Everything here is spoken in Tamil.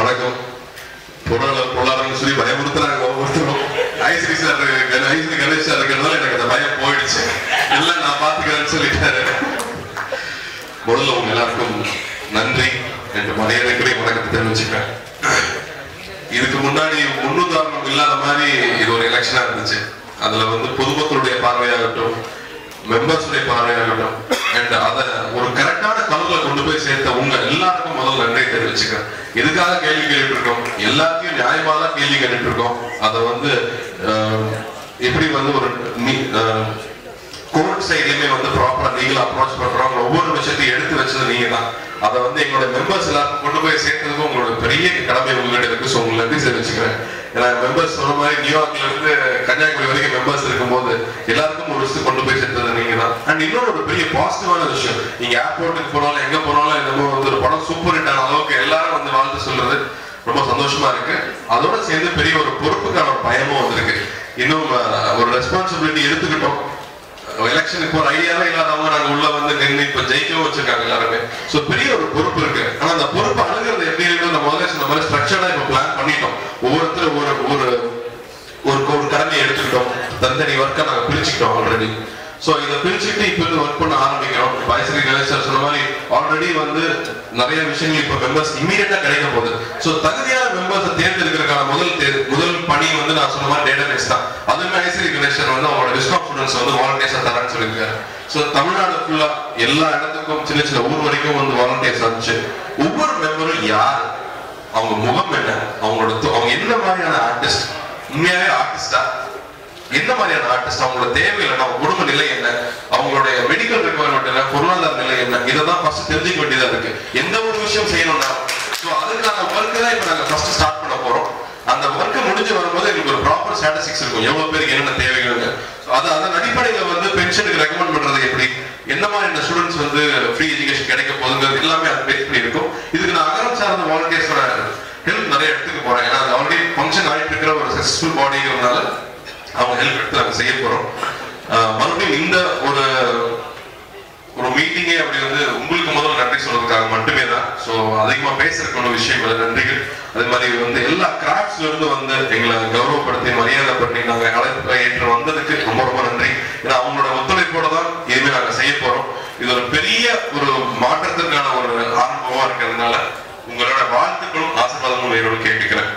வணக்கம். பொருளாதாரம் சொல்லி பயமுறுத்துறாங்க ஒவ்வொருத்தரும். ஐஸ்வரி சார் ஐஸ்வரி கணேஷ் சார் இருக்கிறதால எனக்கு அந்த பயம் போயிடுச்சு. எல்லாம் நான் பார்த்துக்கிறேன்னு சொல்லிட்டாரு. முதல்ல உங்க எல்லாருக்கும் நன்றி என்று மரியாதைக்குரிய வணக்கத்தை தெரிவிச்சுக்கிறேன். இதுக்கு முன்னாடி முன்னுதாரணம் இல்லாத மாதிரி இது ஒரு எலெக்ஷனா இருந்துச்சு. அதுல பொதுமக்களுடைய பார்வையாகட்டும், மெம்பர்ஸுடைய பார்வையாகட்டும், அண்ட் அதை ஒரு கரெக்டான கலர்ல கொண்டு போய் சேர்த்த உங்க எல்லாருக்கும் முதல்ல நன்றி தெரிவிச்சுக்கிறேன். எதுக்காக கேள்வி கேட்டுட்டு இருக்கோம், எல்லாத்தையும் நியாயமா தான் கேள்வி கேட்டுட்டு இருக்கோம். அதை எப்படி ஒரு கோர்ட் சைட்லயுமே ப்ராப்பரா லீகல் அப்ரோச் பண்றோம். ஒவ்வொரு விஷயத்தையும் எடுத்து வச்சது நீங்க தான். அதை எங்களோட மெம்பர்ஸ் எல்லாருக்கும் கொண்டு போய் சேர்த்ததுக்கும் உங்களோட பெரிய கடமை உங்கள்கிட்ட இருக்கு. ஸோ உங்களுக்கு நன்றி தெரிவிச்சுக்கிறேன். ஏன்னா மெம்பர்ஸ் சொன்ன மாதிரி நியூயார்க்ல இருந்து கன்னியாகுமரி வரைக்கும் மெம்பர்ஸ் இருக்கும்போது எல்லாருக்கும் ஒரு விஷயத்தை கொண்டு போய் சேர்த்தது நீங்க தான். அண்ட் இன்னொரு ஒரு பெரிய பாசிட்டிவான விஷயம், நீங்க ஏர்போர்ட்டுக்கு போனாலும் எங்க போனாலும் என்னமோ ஒரு படம் சூப்பர் ஹிட் ஆன அளவுக்கு எல்லாரும் வாழ்த்து சொல்றது ரொம்ப சந்தோஷமா இருக்கு. அதோட சேர்ந்து பெரிய ஒரு பொறுப்புக்கான ஒரு பயமும் வந்திருக்கு. இன்னும் ஒரு ரெஸ்பான்சிபிலிட்டி எடுத்துக்கிட்டோம். எலெக்ஷனுக்கு ஒரு ஐடியாவே இல்லாதவங்க நாங்க உள்ள நின்று இப்ப ஜெயிக்கவும் வச்சிருக்காங்க எல்லாருமே. சோ பெரிய ஒரு பொறுப்பு இருக்கு. ஆனா அந்த பொறுப்பு அணுகிறது எப்படி இருக்கு, நம்ம முதல்ல சொன்ன மாதிரி ஸ்ட்ரக்சர்டா இப்ப பிளான் பண்ணிட்டோம். ஒவ்வொருத்தரும் ஒரு கடமையை எடுத்துக்கிட்டோம். தனித்தனி ஒர்க்கை நாங்க பிரிச்சுக்கிட்டோம் ஆல்ரெடி. சோ இதை பிரிச்சுட்டு இப்ப ஒர்க் பண்ண ஆரம்பிக்கிறோம். ஐஸ்வரி கணேஷ் சார் சொன்ன மாதிரி ஆல்ரெடி நிறைய விஷயங்கள் இப்ப மெம்பர்ஸ் இமீடியட்டா கிடைக்க போகுது. சோ தகுதியான மெம்பர்ஸை தேர்ந்தெடுக்கிறதுக்கான முதல் பணி நான் சொன்ன மாதிரி டேட்டாபேஸ் தான். அதுவுமே ஐஸ்வரி கணேஷ் சார் அவங்களோட விஸ்காம் ஸ்டூடெண்ட்ஸ் வாலண்டியர்ஸா தரேன்னு சொல்லியிருக்காரு. சோ தமிழ்நாடு ஃபுல்லா எல்லா இடத்துக்கும் சின்ன சின்ன ஊர் வரைக்கும் வாலண்டியர்ஸ் வந்துச்சு. ஒவ்வொரு மெம்பரும் யார், அவங்க முகம் என்ன, அவங்க என்ன மாதிரியான ஆர்டிஸ்ட், உண்மையாவே ஆர்டிஸ்டா, என்ன மாதிரியான ஆர்டிஸ்ட், அவங்களோட தேவை இல்லைன்னா குடும்ப நிலை என்ன, அவங்களுடைய மெடிக்கல் ரெக்குவயர்மெண்ட் என்ன, பொருளாதார நிலை என்ன, இதைதான் ஃபர்ஸ்ட் தெரிஞ்சுக்க வேண்டியதா இருக்கு. எந்த ஒரு விஷயம் செய்யணும்னா அதுக்கான ஒர்க்கு தான் இப்ப நாங்க ஃபர்ஸ்ட் ஸ்டார்ட் பண்ண போறோம். அந்த ஒர்க்கு முடிஞ்சு வரும்போது எங்களுக்கு ஒரு ப்ராப்பர் ஸ்டாட்டிஸ்டிக்ஸ் இருக்கும், எவ்வளவு பேருக்கு என்னென்ன தேவைகள். அதன் அடிப்படையில பென்ஷனுக்கு ரெக்கமெண்ட் பண்றது எப்படி, என்ன மாதிரி ஸ்டூடெண்ட்ஸ் ஃப்ரீ எஜுகேஷன் கிடைக்க போகுதுங்கிறது எல்லாமே அது பேஸ் பண்ணி இருக்கும். இதுக்கு நான் அகரம் சார்ந்த வாலண்டியர்ஸோட ஹெல்ப் நிறைய எடுத்துக்க போறேன். ஏன்னா அது ஆல்ரெடி ஃபங்க்ஷன் ஆகிட்டு இருக்கிற ஒரு சக்சஸ்ஃபுல் பாடிங்கிறதுனால அவங்க ஹெல்ப் எடுத்து நாங்கள் செய்ய போறோம். மறுபடியும் இந்த ஒரு மீட்டிங்கே அப்படி உங்களுக்கு முதல்ல நன்றி சொல்றதுக்காக மட்டுமே தான். ஸோ அதிகமா பேசுறதுக்கான விஷயங்கள் நன்றிகள். அதே மாதிரி எல்லா கிராஃப்ட்ஸ்ல இருந்து எங்களை கௌரவப்படுத்தி மரியாதை பண்ணி நாங்கள் அழைப்பு ஏற்று வந்ததுக்கு ரொம்ப ரொம்ப நன்றி. ஏன்னா அவங்களோட ஒத்துழைப்போட தான் இனிமே நாங்கள் செய்ய போறோம். இது ஒரு பெரிய ஒரு மாற்றத்திற்கான ஒரு ஆரம்பமா இருக்கிறதுனால உங்களோட வாழ்த்துக்களும் ஆசீர்வாதமும் வேறோடு கேட்டுக்கிறேன்.